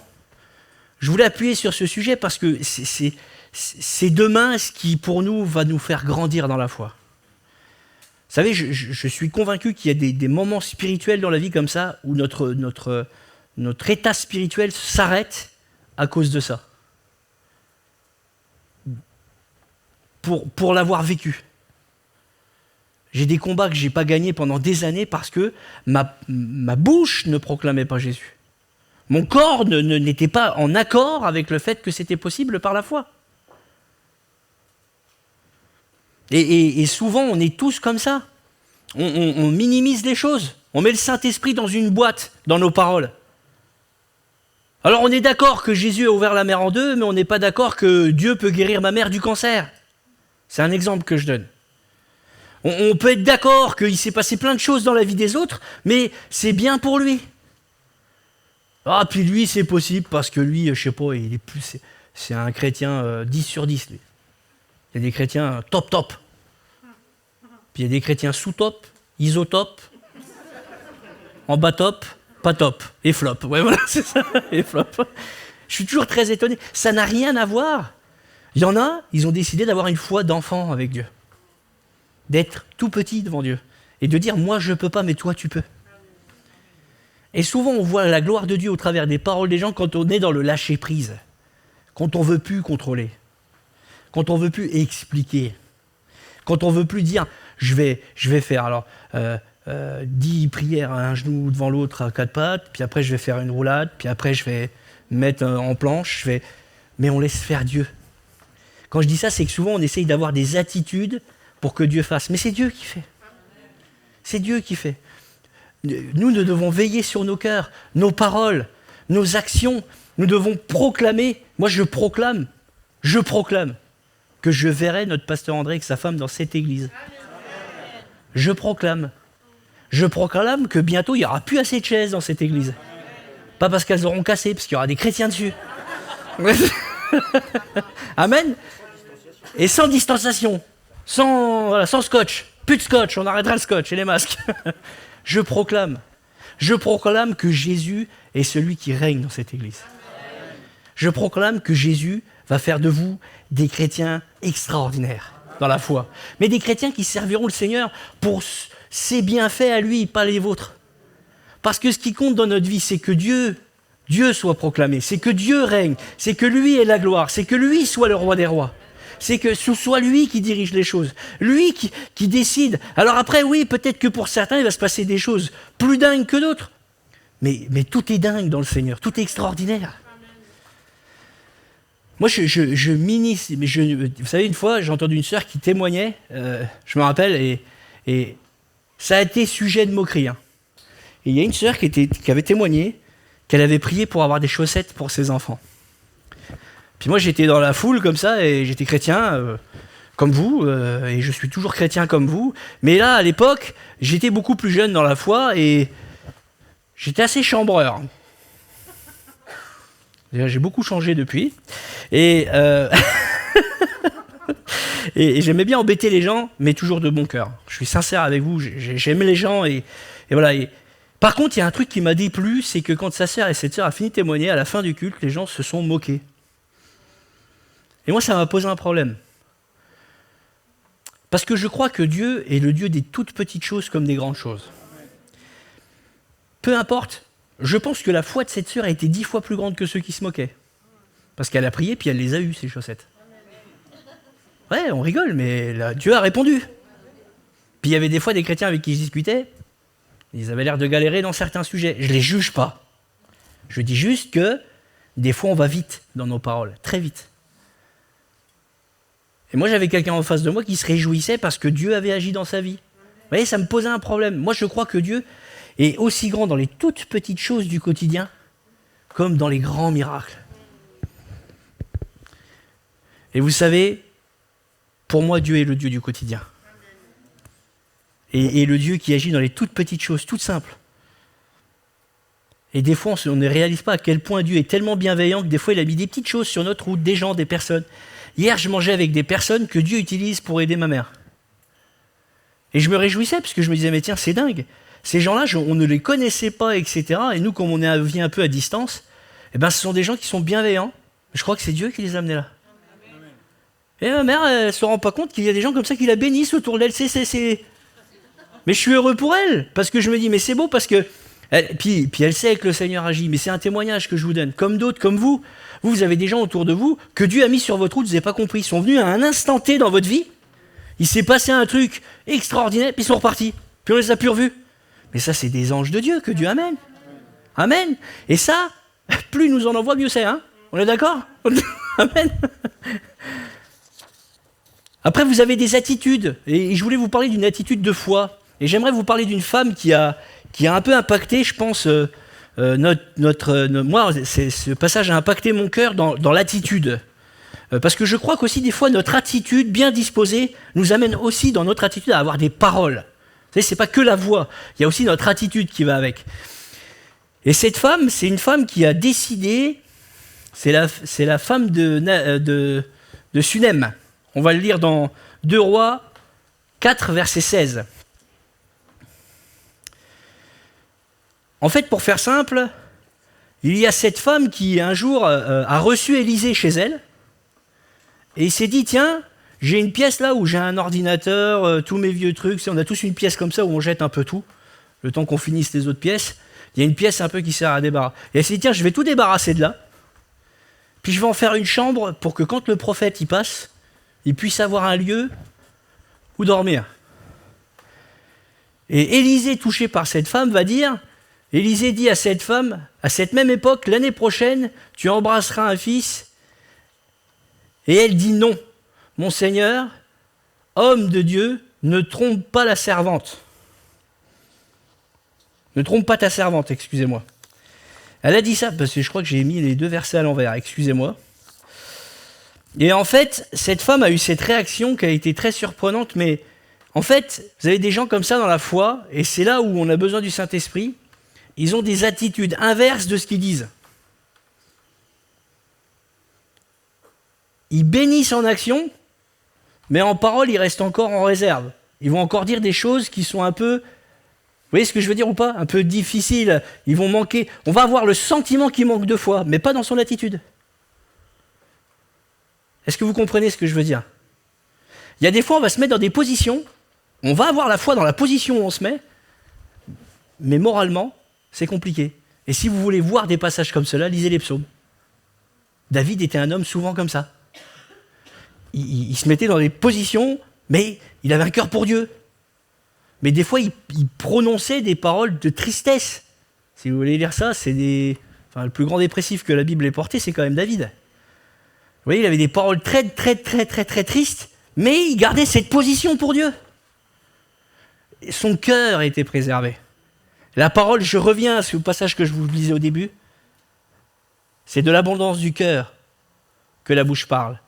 Je voulais appuyer sur ce sujet parce que c'est demain ce qui, pour nous, va nous faire grandir dans la foi. Vous savez, je suis convaincu qu'il y a des moments spirituels dans la vie comme ça où notre état spirituel s'arrête à cause de ça. Pour l'avoir vécu. J'ai des combats que je n'ai pas gagnés pendant des années parce que ma bouche ne proclamait pas Jésus. Mon corps n'était pas en accord avec le fait que c'était possible par la foi. Et souvent, on est tous comme ça. On minimise les choses. On met le Saint-Esprit dans une boîte, dans nos paroles. Alors, on est d'accord que Jésus a ouvert la mer en deux, mais on n'est pas d'accord que Dieu peut guérir ma mère du cancer. C'est un exemple que je donne. On peut être d'accord qu'il s'est passé plein de choses dans la vie des autres, mais c'est bien pour lui. Ah, puis lui, c'est possible parce que lui, je sais pas, il est plus, c'est un chrétien 10 sur 10, lui. Il y a des chrétiens top. Puis il y a des chrétiens sous-top, isotop, en bas top, pas top, et flop. Ouais, voilà, c'est ça, et flop. Je suis toujours très étonné. Ça n'a rien à voir. Il y en a, ils ont décidé d'avoir une foi d'enfant avec Dieu. D'être tout petit devant Dieu. Et de dire, moi je peux pas, mais toi tu peux. Et souvent on voit la gloire de Dieu au travers des paroles des gens quand on est dans le lâcher-prise. Quand on veut plus contrôler. Quand on veut plus expliquer. Quand on veut plus dire, je vais faire alors 10 prières à un genou devant l'autre à 4 pattes, puis après je vais faire une roulade, puis après je vais mettre en planche, mais on laisse faire Dieu. Quand je dis ça, c'est que souvent on essaye d'avoir des attitudes pour que Dieu fasse. Mais c'est Dieu qui fait. C'est Dieu qui fait. Nous devons veiller sur nos cœurs, nos paroles, nos actions. Nous devons proclamer. Moi, je proclame que je verrai notre pasteur André avec sa femme dans cette église. Je proclame que bientôt, il n'y aura plus assez de chaises dans cette église. Pas parce qu'elles auront cassé, parce qu'il y aura des chrétiens dessus. Amen. Et sans distanciation. Sans scotch, plus de scotch, on arrêtera le scotch et les masques. Je proclame que Jésus est celui qui règne dans cette église. Je proclame que Jésus va faire de vous des chrétiens extraordinaires dans la foi. Mais des chrétiens qui serviront le Seigneur pour ses bienfaits à lui, pas les vôtres. Parce que ce qui compte dans notre vie, c'est que Dieu soit proclamé, c'est que Dieu règne, c'est que lui ait la gloire, c'est que lui soit le roi des rois. C'est que ce soit lui qui dirige les choses, lui qui décide. Alors après, oui, peut-être que pour certains, il va se passer des choses plus dingues que d'autres. Mais tout est dingue dans le Seigneur, tout est extraordinaire. Moi, vous savez, une fois, j'ai entendu une sœur qui témoignait, je me rappelle, et ça a été sujet de moquerie. Hein. Et il y a une sœur qui avait témoigné qu'elle avait prié pour avoir des chaussettes pour ses enfants. Puis moi, j'étais dans la foule comme ça, et j'étais chrétien comme vous, et je suis toujours chrétien comme vous. Mais là, à l'époque, j'étais beaucoup plus jeune dans la foi, et j'étais assez chambreur. J'ai beaucoup changé depuis. Et j'aimais bien embêter les gens, mais toujours de bon cœur. Je suis sincère avec vous, j'aimais les gens, et voilà. Par contre, il y a un truc qui m'a déplu, c'est que quand cette sœur a fini de témoigner, à la fin du culte, les gens se sont moqués. Et moi, ça m'a posé un problème. Parce que je crois que Dieu est le Dieu des toutes petites choses comme des grandes choses. Peu importe, je pense que la foi de cette sœur a été 10 fois plus grande que ceux qui se moquaient. Parce qu'elle a prié, puis elle les a eues, ces chaussettes. Ouais, on rigole, mais là, Dieu a répondu. Puis il y avait des fois des chrétiens avec qui je discutais, ils avaient l'air de galérer dans certains sujets. Je ne les juge pas. Je dis juste que des fois, on va vite dans nos paroles, très vite. Et moi, j'avais quelqu'un en face de moi qui se réjouissait parce que Dieu avait agi dans sa vie. Vous voyez, ça me posait un problème. Moi, je crois que Dieu est aussi grand dans les toutes petites choses du quotidien comme dans les grands miracles. Et vous savez, pour moi, Dieu est le Dieu du quotidien. Et le Dieu qui agit dans les toutes petites choses, toutes simples. Et des fois, on ne réalise pas à quel point Dieu est tellement bienveillant que des fois, il a mis des petites choses sur notre route, des gens, des personnes. Hier, je mangeais avec des personnes que Dieu utilise pour aider ma mère. Et je me réjouissais, parce que je me disais, mais tiens, c'est dingue. Ces gens-là, on ne les connaissait pas, etc. Et nous, comme on vit un peu à distance, eh ben, ce sont des gens qui sont bienveillants. Je crois que c'est Dieu qui les a amenés là. Amen. Et ma mère, elle ne se rend pas compte qu'il y a des gens comme ça qui la bénissent autour d'elle. Mais je suis heureux pour elle, parce que je me dis, mais c'est beau, parce que... Puis elle sait que le Seigneur agit, mais c'est un témoignage que je vous donne. Comme d'autres, comme vous, vous avez des gens autour de vous que Dieu a mis sur votre route, vous n'avez pas compris. Ils sont venus à un instant T dans votre vie, il s'est passé un truc extraordinaire, puis ils sont repartis. Puis on les a plus revus. Mais ça, c'est des anges de Dieu que Dieu amène. Amen. Et ça, plus il nous en envoie, mieux c'est. Hein, on est d'accord? Amen. Après, vous avez des attitudes. Et je voulais vous parler d'une attitude de foi. Et j'aimerais vous parler d'une femme qui a un peu impacté, je pense, moi, ce passage a impacté mon cœur dans l'attitude. Parce que je crois qu'aussi, des fois, notre attitude bien disposée nous amène aussi, dans notre attitude, à avoir des paroles. Vous savez, c'est pas que la voix, il y a aussi notre attitude qui va avec. Et cette femme, c'est une femme qui a décidé, c'est la femme de Sunem. On va le lire dans 2 Rois 4, verset 16. En fait, pour faire simple, il y a cette femme qui, un jour, a reçu Élisée chez elle, et il s'est dit, tiens, j'ai une pièce là où j'ai un ordinateur, tous mes vieux trucs, on a tous une pièce comme ça où on jette un peu tout, le temps qu'on finisse les autres pièces, il y a une pièce un peu qui sert à débarrasser. Et elle s'est dit, tiens, je vais tout débarrasser de là, puis je vais en faire une chambre pour que quand le prophète y passe, il puisse avoir un lieu où dormir. Et Élisée, touché par cette femme, va dire... Élisée dit à cette femme, à cette même époque, l'année prochaine, tu embrasseras un fils. Et elle dit non. Mon Seigneur, homme de Dieu, ne trompe pas la servante. Ne trompe pas ta servante, excusez-moi. Elle a dit ça, parce que je crois que j'ai mis les 2 versets à l'envers, excusez-moi. Et en fait, cette femme a eu cette réaction qui a été très surprenante, mais en fait, vous avez des gens comme ça dans la foi, et c'est là où on a besoin du Saint-Esprit. Ils ont des attitudes inverses de ce qu'ils disent. Ils bénissent en action, mais en parole, ils restent encore en réserve. Ils vont encore dire des choses qui sont un peu... Vous voyez ce que je veux dire ou pas? Un peu difficiles. Ils vont manquer... On va avoir le sentiment qu'il manque de foi, mais pas dans son attitude. Est-ce que vous comprenez ce que je veux dire? Il y a des fois, on va se mettre dans des positions, on va avoir la foi dans la position où on se met, mais moralement, c'est compliqué. Et si vous voulez voir des passages comme cela, lisez les psaumes. David était un homme souvent comme ça. Il se mettait dans des positions, mais il avait un cœur pour Dieu. Mais des fois, il prononçait des paroles de tristesse. Si vous voulez lire ça, le plus grand dépressif que la Bible ait porté, c'est quand même David. Vous voyez, il avait des paroles très, très, très, très, très tristes, mais il gardait cette position pour Dieu. Son cœur était préservé. La parole, je reviens au passage que je vous lisais au début, c'est de l'abondance du cœur que la bouche parle.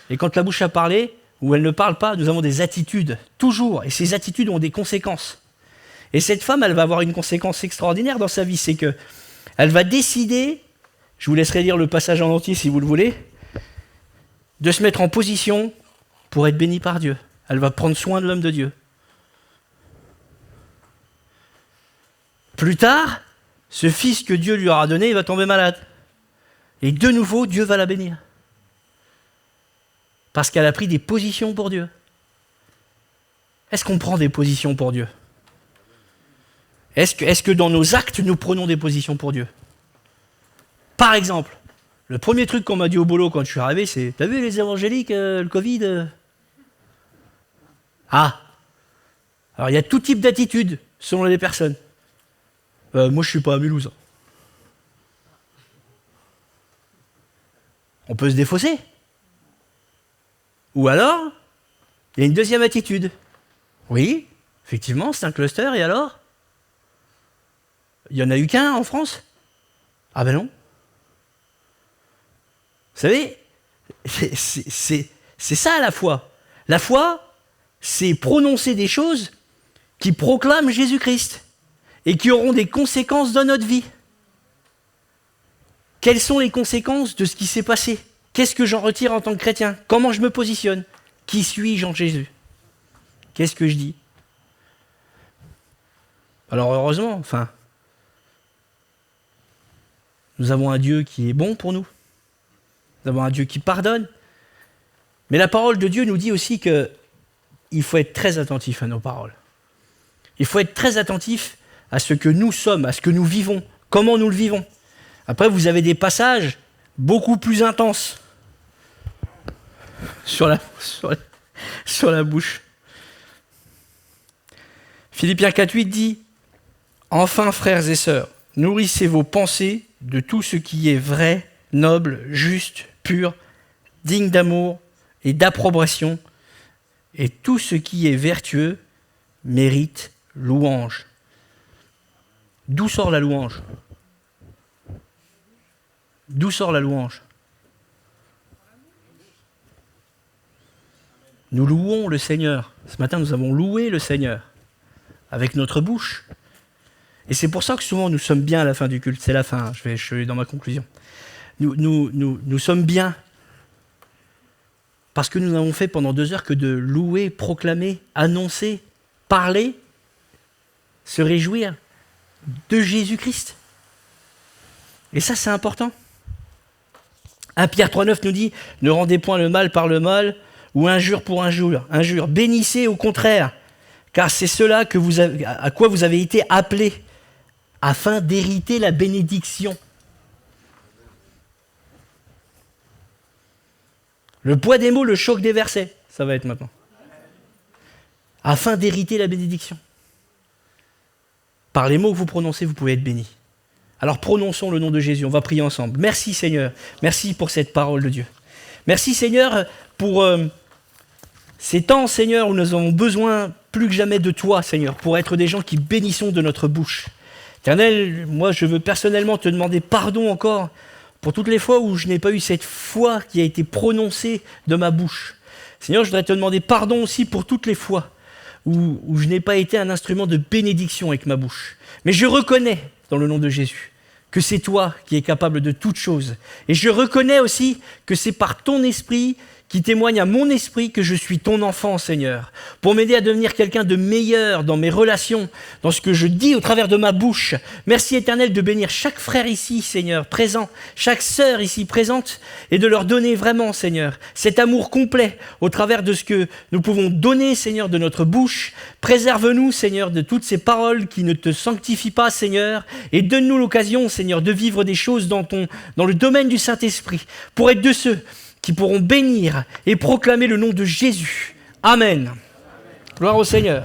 Et quand la bouche a parlé, ou elle ne parle pas, nous avons des attitudes, toujours, et ces attitudes ont des conséquences. Et cette femme, elle va avoir une conséquence extraordinaire dans sa vie, c'est que elle va décider, je vous laisserai lire le passage en entier si vous le voulez, de se mettre en position pour être bénie par Dieu. Elle va prendre soin de l'homme de Dieu. Plus tard, ce fils que Dieu lui aura donné, il va tomber malade. Et de nouveau, Dieu va la bénir. Parce qu'elle a pris des positions pour Dieu. Est-ce qu'on prend des positions pour Dieu? Est-ce que dans nos actes, nous prenons des positions pour Dieu? Par exemple, le premier truc qu'on m'a dit au boulot quand je suis arrivé, c'est « T'as vu les évangéliques, le Covid ?» Ah! Alors il y a tout type d'attitude selon les personnes. Moi, je ne suis pas à Mulhouse. On peut se défausser. Ou alors, il y a une deuxième attitude. Oui, effectivement, c'est un cluster, et alors? Il n'y en a eu qu'un en France? Ah ben non. Vous savez, c'est ça la foi. La foi, c'est prononcer des choses qui proclament Jésus-Christ et qui auront des conséquences dans notre vie. Quelles sont les conséquences de ce qui s'est passé? Qu'est-ce que j'en retire en tant que chrétien? Comment je me positionne? Qui suis-je en Jésus? Qu'est-ce que je dis? Alors heureusement, nous avons un Dieu qui est bon pour nous. Nous avons un Dieu qui pardonne. Mais la parole de Dieu nous dit aussi qu'il faut être très attentif à nos paroles. Il faut être très attentif à ce que nous sommes, à ce que nous vivons, comment nous le vivons. Après, vous avez des passages beaucoup plus intenses sur la bouche. Philippiens 4,8 dit « Enfin, frères et sœurs, nourrissez vos pensées de tout ce qui est vrai, noble, juste, pur, digne d'amour et d'approbation, et tout ce qui est vertueux mérite louange. » D'où sort la louange ? D'où sort la louange ? Nous louons le Seigneur. Ce matin, nous avons loué le Seigneur avec notre bouche. Et c'est pour ça que souvent nous sommes bien à la fin du culte. C'est la fin, je suis dans ma conclusion. Nous sommes bien parce que nous n'avons fait pendant 2 heures que de louer, proclamer, annoncer, parler, se réjouir de Jésus-Christ. Et ça, c'est important. 1 Pierre 3,9 nous dit « Ne rendez point le mal par le mal ou injure pour injure. Bénissez au contraire, car c'est cela à quoi vous avez été appelés, afin d'hériter la bénédiction. » Le poids des mots, le choc des versets, ça va être maintenant. Afin d'hériter la bénédiction. Par les mots que vous prononcez, vous pouvez être bénis. Alors prononçons le nom de Jésus, on va prier ensemble. Merci Seigneur, merci pour cette parole de Dieu. Merci Seigneur pour ces temps, Seigneur, où nous avons besoin plus que jamais de toi, Seigneur, pour être des gens qui bénissons de notre bouche. Éternel, moi je veux personnellement te demander pardon encore pour toutes les fois où je n'ai pas eu cette foi qui a été prononcée de ma bouche. Seigneur, je voudrais te demander pardon aussi pour toutes les fois où je n'ai pas été un instrument de bénédiction avec ma bouche. Mais je reconnais, dans le nom de Jésus, que c'est toi qui es capable de toutes choses. Et je reconnais aussi que c'est par ton esprit qui témoigne à mon esprit que je suis ton enfant, Seigneur, pour m'aider à devenir quelqu'un de meilleur dans mes relations, dans ce que je dis au travers de ma bouche. Merci Éternel de bénir chaque frère ici, Seigneur, présent, chaque sœur ici présente, et de leur donner vraiment, Seigneur, cet amour complet au travers de ce que nous pouvons donner, Seigneur, de notre bouche. Préserve-nous, Seigneur, de toutes ces paroles qui ne te sanctifient pas, Seigneur, et donne-nous l'occasion, Seigneur, de vivre des choses dans le domaine du Saint-Esprit, pour être de ceux qui pourront bénir et proclamer le nom de Jésus. Amen. Gloire au Seigneur.